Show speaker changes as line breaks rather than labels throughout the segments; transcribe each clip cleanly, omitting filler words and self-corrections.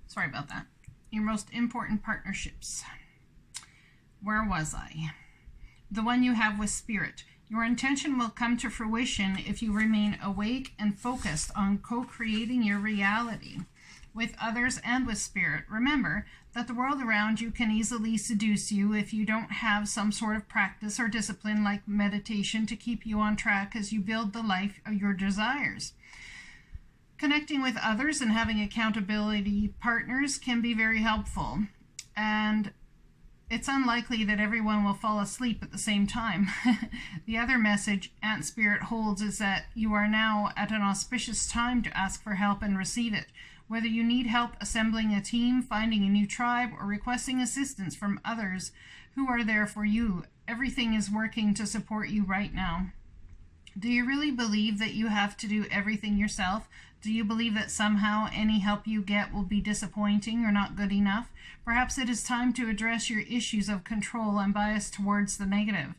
Sorry about that. Your most important partnerships. Where was I? The one you have with Spirit. Your intention will come to fruition if you remain awake and focused on co-creating your reality with others and with Spirit. Remember that the world around you can easily seduce you if you don't have some sort of practice or discipline like meditation to keep you on track as you build the life of your desires. Connecting with others and having accountability partners can be very helpful, and it's unlikely that everyone will fall asleep at the same time. The other message Ant Spirit holds is that you are now at an auspicious time to ask for help and receive it. Whether you need help assembling a team, finding a new tribe, or requesting assistance from others who are there for you, everything is working to support you right now. Do you really believe that you have to do everything yourself? Do you believe that somehow any help you get will be disappointing or not good enough? Perhaps it is time to address your issues of control and bias towards the negative.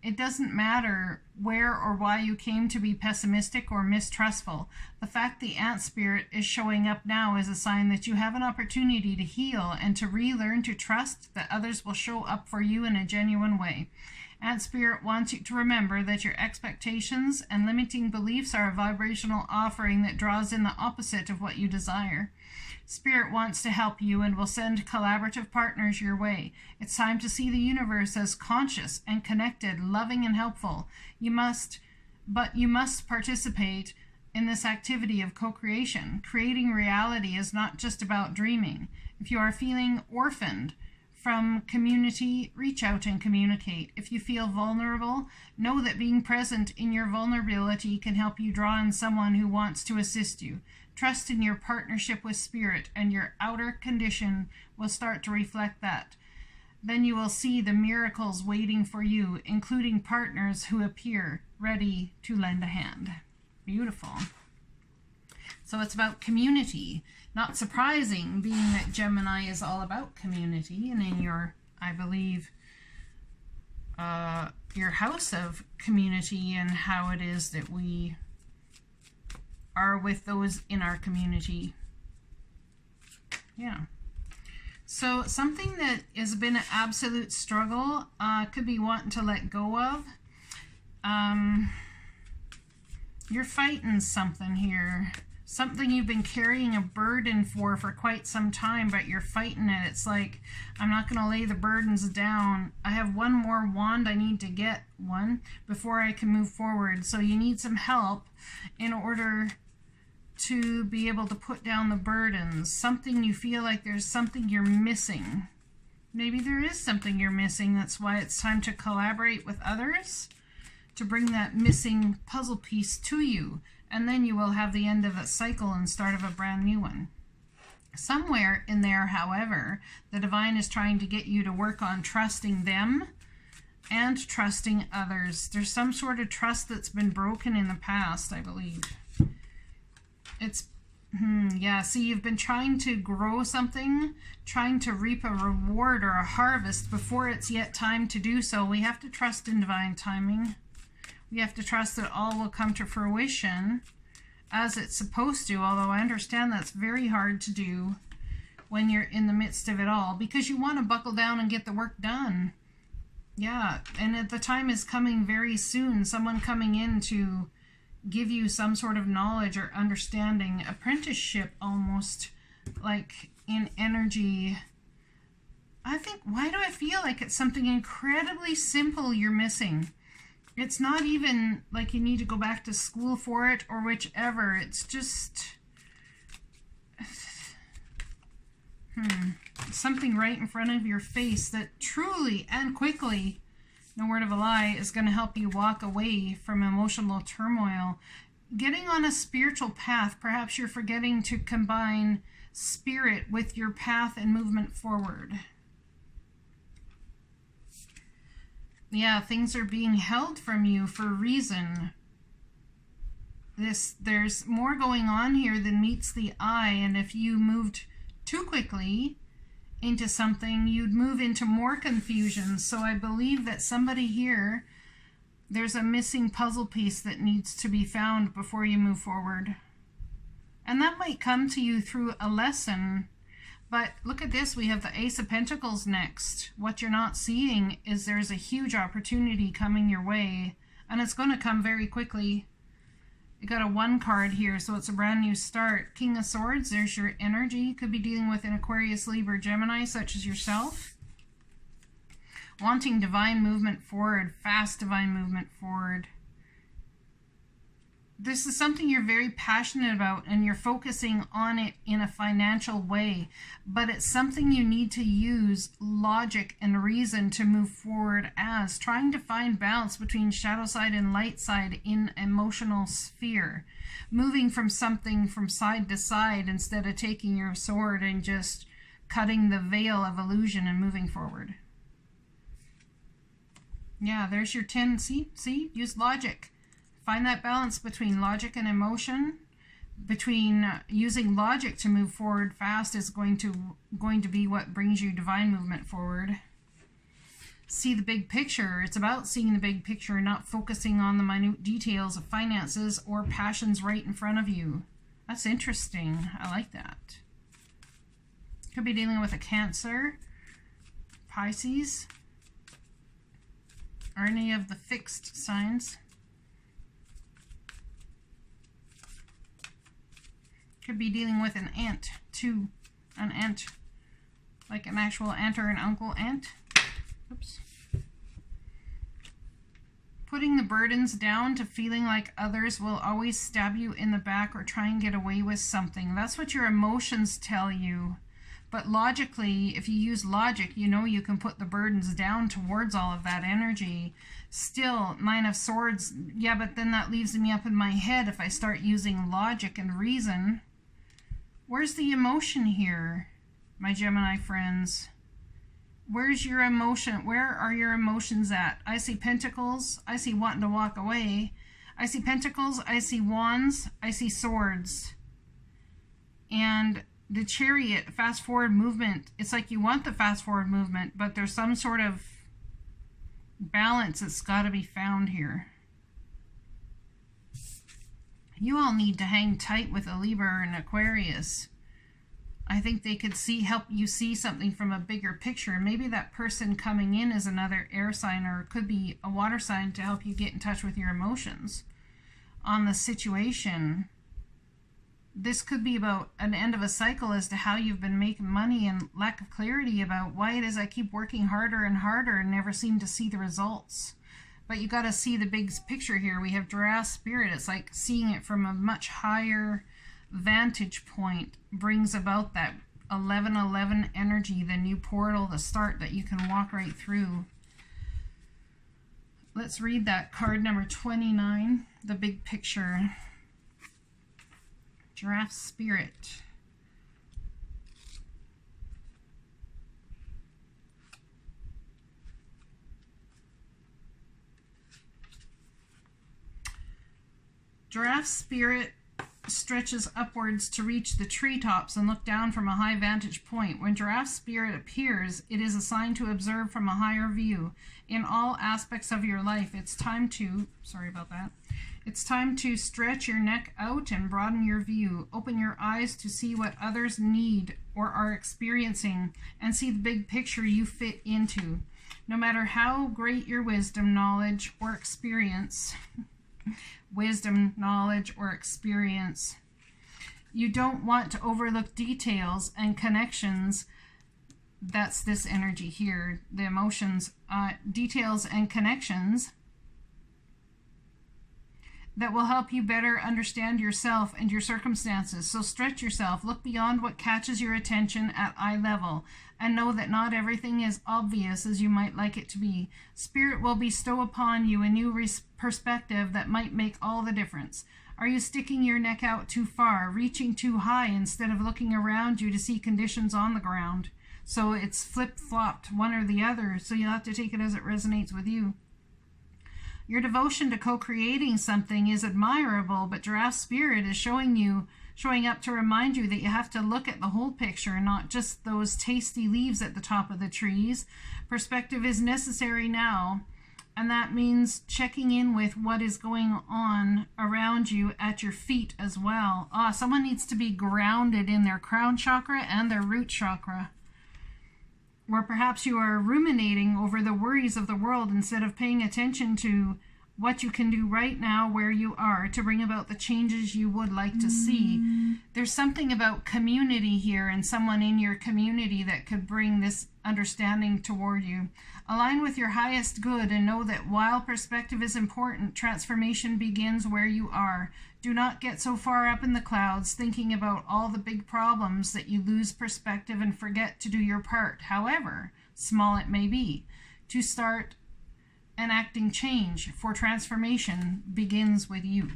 It doesn't matter where or why you came to be pessimistic or mistrustful. The fact the Ant Spirit is showing up now is a sign that you have an opportunity to heal and to relearn to trust that others will show up for you in a genuine way. Ant Spirit wants you to remember that your expectations and limiting beliefs are a vibrational offering that draws in the opposite of what you desire. Spirit wants to help you and will send collaborative partners your way. It's time to see the universe as conscious and connected, loving and helpful. You must participate in this activity of co-creation. Creating reality is not just about dreaming. If you are feeling orphaned from community, reach out and communicate. If you feel vulnerable, know that being present in your vulnerability can help you draw in someone who wants to assist you. Trust in your partnership with Spirit, and your outer condition will start to reflect that. Then you will see the miracles waiting for you, including partners who appear ready to lend a hand. Beautiful. So it's about community. Not surprising, being that Gemini is all about community, and in your, I believe, your house of community and how it is that we are with those in our community. Yeah. So something that has been an absolute struggle, could be wanting to let go of. You're fighting something here. Something you've been carrying a burden for quite some time, but you're fighting it. It's like, I'm not going to lay the burdens down. I have one more wand. I need to get one before I can move forward. So you need some help in order to be able to put down the burdens. Something you feel like there's something you're missing. Maybe there is something you're missing. That's why it's time to collaborate with others to bring that missing puzzle piece to you. And then you will have the end of a cycle and start of a brand new one. Somewhere in there, however, the divine is trying to get you to work on trusting them and trusting others. There's some sort of trust that's been broken in the past, I believe. It's, yeah, see, you've been trying to grow something, trying to reap a reward or a harvest before it's yet time to do so. We have to trust in divine timing. We have to trust that all will come to fruition as it's supposed to, although I understand that's very hard to do when you're in the midst of it all, because you want to buckle down and get the work done. Yeah, and the time is coming very soon, someone coming in to give you some sort of knowledge or understanding, apprenticeship almost, like in energy. I think, why do I feel like it's something incredibly simple you're missing? It's not even like you need to go back to school for it or whichever. It's just something right in front of your face that truly and quickly, no word of a lie, is going to help you walk away from emotional turmoil. Getting on a spiritual path, perhaps you're forgetting to combine spirit with your path and movement forward. Yeah, things are being held from you for a reason. There's more going on here than meets the eye, and if you moved too quickly into something, you'd move into more confusion. So I believe that somebody here, there's a missing puzzle piece that needs to be found before you move forward. And that might come to you through a lesson. But look at this, we have the Ace of Pentacles next. What you're not seeing is there's a huge opportunity coming your way, and it's going to come very quickly. You got a 1 card here, so it's a brand new start. King of Swords, there's your energy. Could be dealing with an Aquarius, Libra, Gemini, such as yourself. Wanting divine movement forward, fast divine movement forward. This is something you're very passionate about, and you're focusing on it in a financial way, but it's something you need to use logic and reason to move forward as, trying to find balance between shadow side and light side in emotional sphere, moving from something from side to side instead of taking your sword and just cutting the veil of illusion and moving forward. Yeah, there's your 10. See, use logic. Find that balance between logic and emotion. Between using logic to move forward fast is going to be what brings you divine movement forward. See the big picture. It's about seeing the big picture, not focusing on the minute details of finances or passions right in front of you. That's interesting. I like that. Could be dealing with a Cancer, Pisces, or any of the fixed signs. Could be dealing with an ant, too. An ant. Like an actual aunt or an uncle ant. Oops. Putting the burdens down to feeling like others will always stab you in the back or try and get away with something. That's what your emotions tell you. But logically, if you use logic, you know you can put the burdens down towards all of that energy. Still, 9 of Swords, yeah, but then that leaves me up in my head if I start using logic and reason. Where's the emotion here, my Gemini friends? Where's your emotion? Where are your emotions at? I see Pentacles. I see wanting to walk away. I see Pentacles. I see Wands. I see Swords. And the Chariot, fast forward movement. It's like you want the fast forward movement, but there's some sort of balance that's got to be found here. You all need to hang tight with a Libra and Aquarius. I think they could help you see something from a bigger picture. Maybe that person coming in is another air sign, or it could be a water sign to help you get in touch with your emotions on the situation. This could be about an end of a cycle as to how you've been making money and lack of clarity about why it is I keep working harder and harder and never seem to see the results. But you got to see the big picture here. We have Giraffe Spirit. It's like seeing it from a much higher vantage point brings about that 1111 energy, the new portal, the start that you can walk right through. Let's read that card number 29, the big picture. Giraffe Spirit. Giraffe Spirit stretches upwards to reach the treetops and look down from a high vantage point. When Giraffe Spirit appears, it is a sign to observe from a higher view. In all aspects of your life, it's time to, it's time to stretch your neck out and broaden your view. Open your eyes to see what others need or are experiencing, and see the big picture you fit into. No matter how great your wisdom, knowledge, or experience, you don't want to overlook details and connections. That's this energy here, the emotions, details and connections that will help you better understand yourself and your circumstances. So stretch yourself, look beyond what catches your attention at eye level, and know that not everything is obvious as you might like it to be. Spirit will bestow upon you a new perspective that might make all the difference. Are you sticking your neck out too far, reaching too high instead of looking around you to see conditions on the ground? So it's flip-flopped, one or the other, so you'll have to take it as it resonates with you. Your devotion to co-creating something is admirable, but Giraffe Spirit is showing up to remind you that you have to look at the whole picture, not just those tasty leaves at the top of the trees. Perspective is necessary now, and that means checking in with what is going on around you at your feet as well. Someone needs to be grounded in their crown chakra and their root chakra. Or perhaps you are ruminating over the worries of the world instead of paying attention to what you can do right now where you are to bring about the changes you would like to see. There's something about community here and someone in your community that could bring this understanding toward you. Align with your highest good and know that while perspective is important, transformation begins where you are. Do not get so far up in the clouds thinking about all the big problems that you lose perspective and forget to do your part, however small it may be. To start enacting change for transformation begins with you.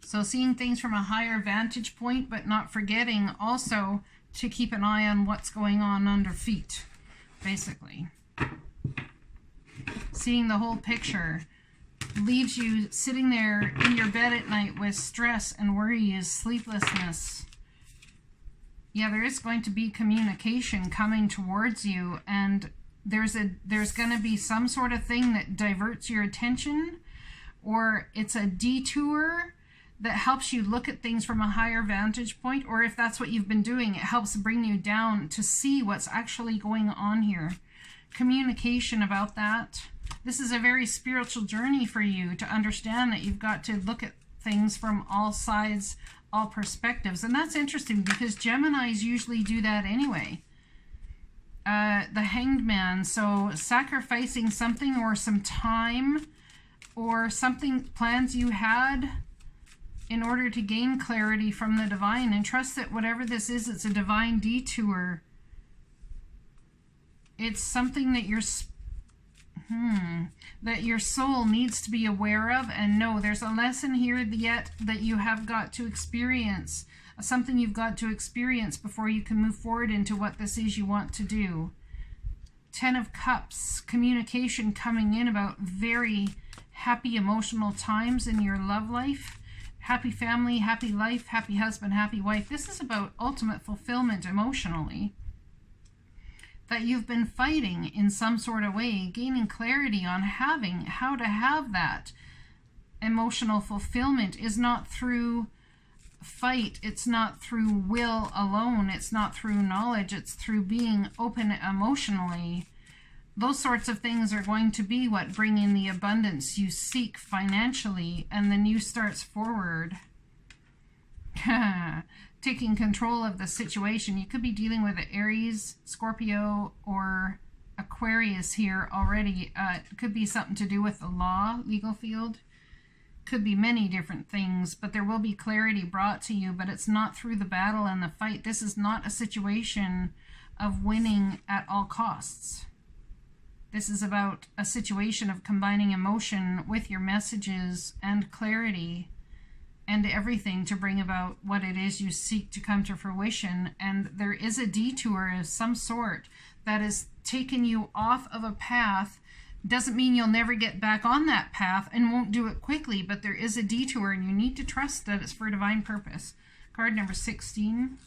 So seeing things from a higher vantage point, but not forgetting also to keep an eye on what's going on under feet, basically. Seeing the whole picture leaves you sitting there in your bed at night with stress and worries, sleeplessness. Yeah, there is going to be communication coming towards you, and there's going to be some sort of thing that diverts your attention, or it's a detour that helps you look at things from a higher vantage point, or if that's what you've been doing, it helps bring you down to see what's actually going on here. Communication about that. This is a very spiritual journey for you to understand that you've got to look at things from all sides, all perspectives. And that's interesting because Geminis usually do that anyway. The Hanged Man, so sacrificing something or some time or something, plans you had in order to gain clarity from the divine, and trust that whatever this is, it's a divine detour. It's something that your soul needs to be aware of and know there's a lesson here yet that you have got to experience, something you've got to experience before you can move forward into what this is you want to do. 10 of Cups, communication coming in about very happy emotional times in your love life. Happy family, happy life, happy husband, happy wife. This is about ultimate fulfillment emotionally that you've been fighting in some sort of way, gaining clarity on how to have that emotional fulfillment is not through fight, it's not through will alone, it's not through knowledge, it's through being open emotionally. Those sorts of things are going to be what bring in the abundance you seek financially, and the new starts forward. Taking control of the situation. You could be dealing with Aries, Scorpio, or Aquarius here already. It could be something to do with the law, legal field. Could be many different things, but there will be clarity brought to you, but it's not through the battle and the fight. This is not a situation of winning at all costs. This is about a situation of combining emotion with your messages and clarity and everything to bring about what it is you seek to come to fruition. And there is a detour of some sort that has taken you off of a path. Doesn't mean you'll never get back on that path and won't do it quickly, but there is a detour and you need to trust that it's for a divine purpose. Card number 16.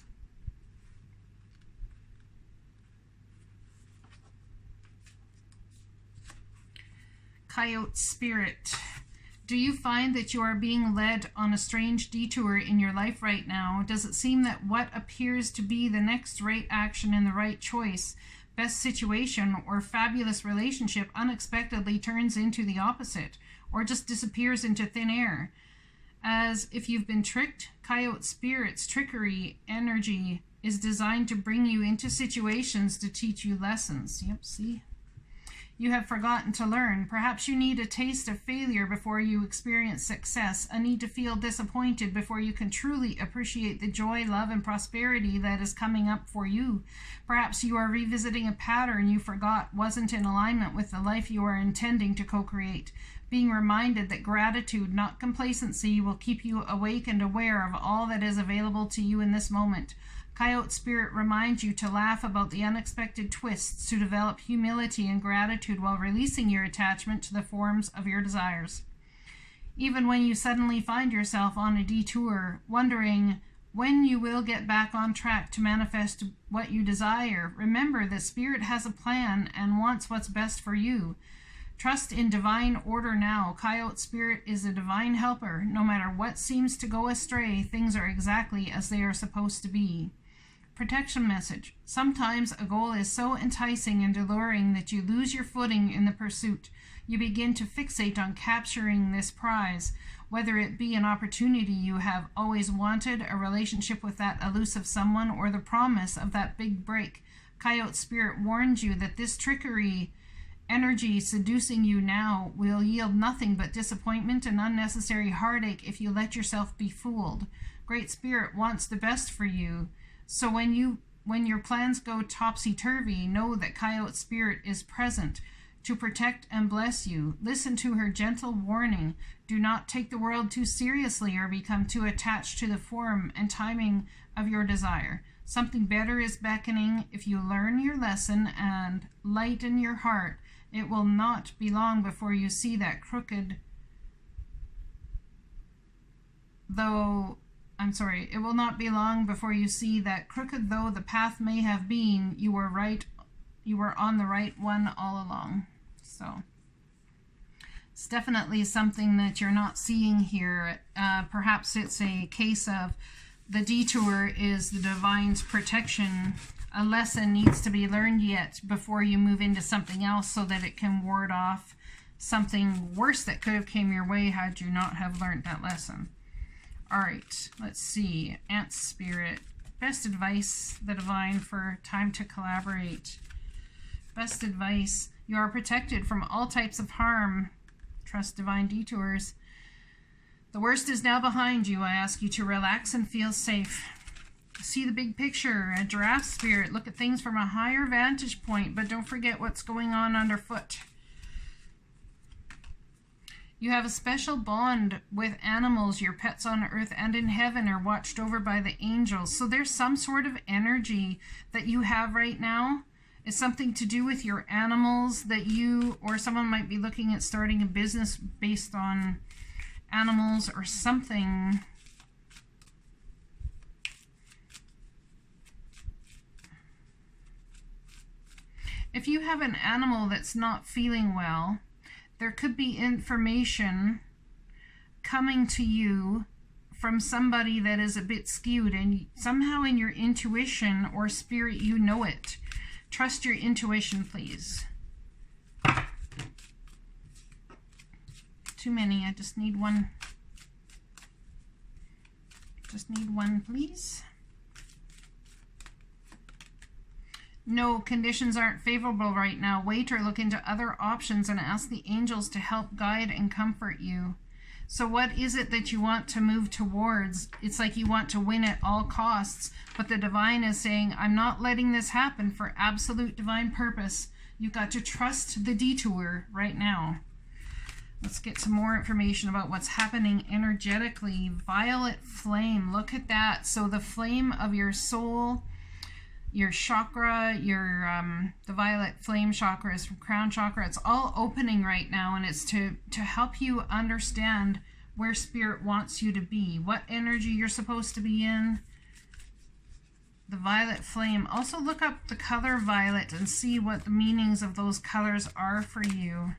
Coyote Spirit. Do you find that you are being led on a strange detour in your life right now? Does it seem that what appears to be the next right action and the right choice, best situation, or fabulous relationship unexpectedly turns into the opposite, or just disappears into thin air? As if you've been tricked, Coyote Spirit's trickery energy is designed to bring you into situations to teach you lessons. Yep, see? You have forgotten to learn. Perhaps you need a taste of failure before you experience success, a need to feel disappointed before you can truly appreciate the joy, love, and prosperity that is coming up for you. Perhaps you are revisiting a pattern you forgot wasn't in alignment with the life you are intending to co-create. Being reminded that gratitude, not complacency, will keep you awake and aware of all that is available to you in this moment. Coyote Spirit reminds you to laugh about the unexpected twists, to develop humility and gratitude while releasing your attachment to the forms of your desires. Even when you suddenly find yourself on a detour, wondering when you will get back on track to manifest what you desire, remember that Spirit has a plan and wants what's best for you. Trust in divine order now. Coyote Spirit is a divine helper. No matter what seems to go astray, things are exactly as they are supposed to be. Protection message. Sometimes a goal is so enticing and alluring that you lose your footing in the pursuit. You begin to fixate on capturing this prize, whether it be an opportunity you have always wanted, a relationship with that elusive someone, or the promise of that big break. Coyote Spirit warns you that this trickery energy seducing you now will yield nothing but disappointment and unnecessary heartache if you let yourself be fooled. Great Spirit wants the best for you. So when your plans go topsy-turvy, know that Coyote Spirit is present to protect and bless you. Listen to her gentle warning. Do not take the world too seriously or become too attached to the form and timing of your desire. Something better is beckoning. If you learn your lesson and lighten your heart, it will not be long before you see that it will not be long before you see that crooked though the path may have been, you were right. You were on the right one all along. So it's definitely something that you're not seeing here. Perhaps it's a case of the detour is the divine's protection. A lesson needs to be learned yet before you move into something else so that it can ward off something worse that could have came your way had you not have learned that lesson. All right, let's see. Ant Spirit. Best advice, the divine, for time to collaborate. Best advice. You are protected from all types of harm. Trust divine detours. The worst is now behind you. I ask you to relax and feel safe. See the big picture. A Giraffe Spirit. Look at things from a higher vantage point, but don't forget what's going on underfoot. You have a special bond with animals. Your pets on earth and in heaven are watched over by the angels. So there's some sort of energy that you have right now. It's something to do with your animals that you or someone might be looking at starting a business based on animals or something. If you have an animal that's not feeling well, there could be information coming to you from somebody that is a bit skewed, and somehow in your intuition or spirit you know it. Trust your intuition, please. Too many. I just need one. Just need one, please. No, conditions aren't favorable right now. Wait or look into other options and ask the angels to help guide and comfort you. So what is it that you want to move towards? It's like you want to win at all costs, but the divine is saying, I'm not letting this happen for absolute divine purpose. You've got to trust the detour right now. Let's get some more information about what's happening energetically. Violet flame, look at that. So the flame of your soul, your chakra, the violet flame chakra is from crown chakra. It's all opening right now, and it's to help you understand where spirit wants you to be, what energy you're supposed to be in. The violet flame. Also look up the color violet and see what the meanings of those colors are for you.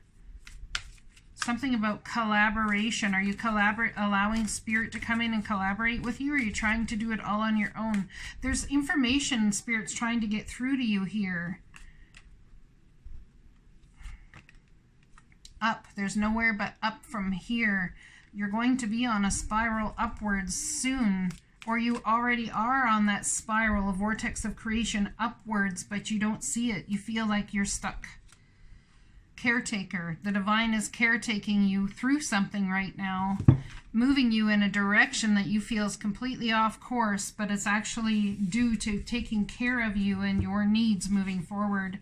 Something about collaboration. Are you allowing spirit to come in and collaborate with you, or are you trying to do it all on your own? There's information spirit's trying to get through to you here. Up. There's nowhere but up from here. You're going to be on a spiral upwards soon, or you already are on that spiral, a vortex of creation upwards, but you don't see it. You feel like you're stuck. Caretaker. The divine is caretaking you through something right now, moving you in a direction that you feel is completely off course, but it's actually due to taking care of you and your needs moving forward.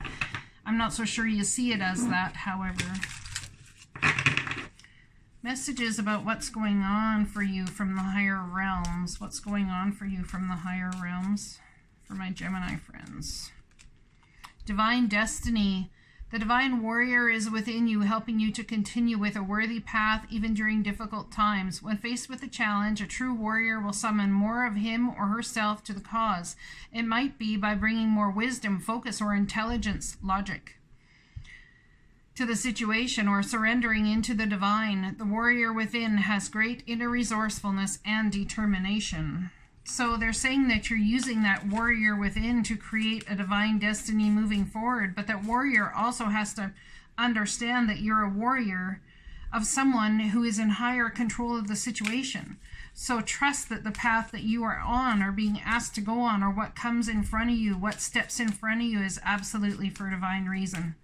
I'm not so sure you see it as that, however. Messages about what's going on for you from the higher realms. What's going on for you from the higher realms? for my Gemini friends. Divine destiny. The divine warrior is within you, helping you to continue with a worthy path even during difficult times. When faced with a challenge, a true warrior will summon more of him or herself to the cause. It might be by bringing more wisdom, focus, or intelligence, logic, to the situation, or surrendering into the divine. The warrior within has great inner resourcefulness and determination. So they're saying that you're using that warrior within to create a divine destiny moving forward, but that warrior also has to understand that you're a warrior of someone who is in higher control of the situation. So trust that the path that you are on or being asked to go on, or what comes in front of you, what steps in front of you, is absolutely for divine reason.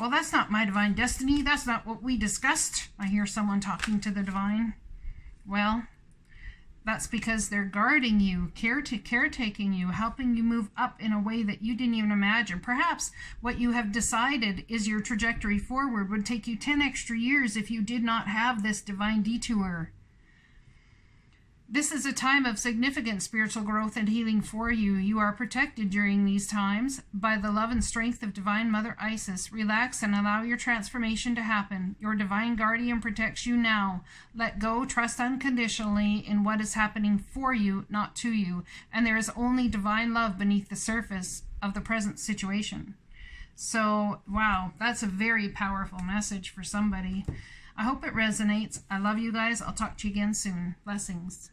Well, that's not my divine destiny. That's not what we discussed. I hear someone talking to the divine. Well, that's because they're guarding you, caretaking you, helping you move up in a way that you didn't even imagine. Perhaps what you have decided is your trajectory forward would take you 10 extra years if you did not have this divine detour. This is a time of significant spiritual growth and healing for you. You are protected during these times by the love and strength of Divine Mother Isis. Relax and allow your transformation to happen. Your divine guardian protects you now. Let go, trust unconditionally in what is happening for you, not to you. And there is only divine love beneath the surface of the present situation. So, wow, that's a very powerful message for somebody. I hope it resonates. I love you guys. I'll talk to you again soon. Blessings.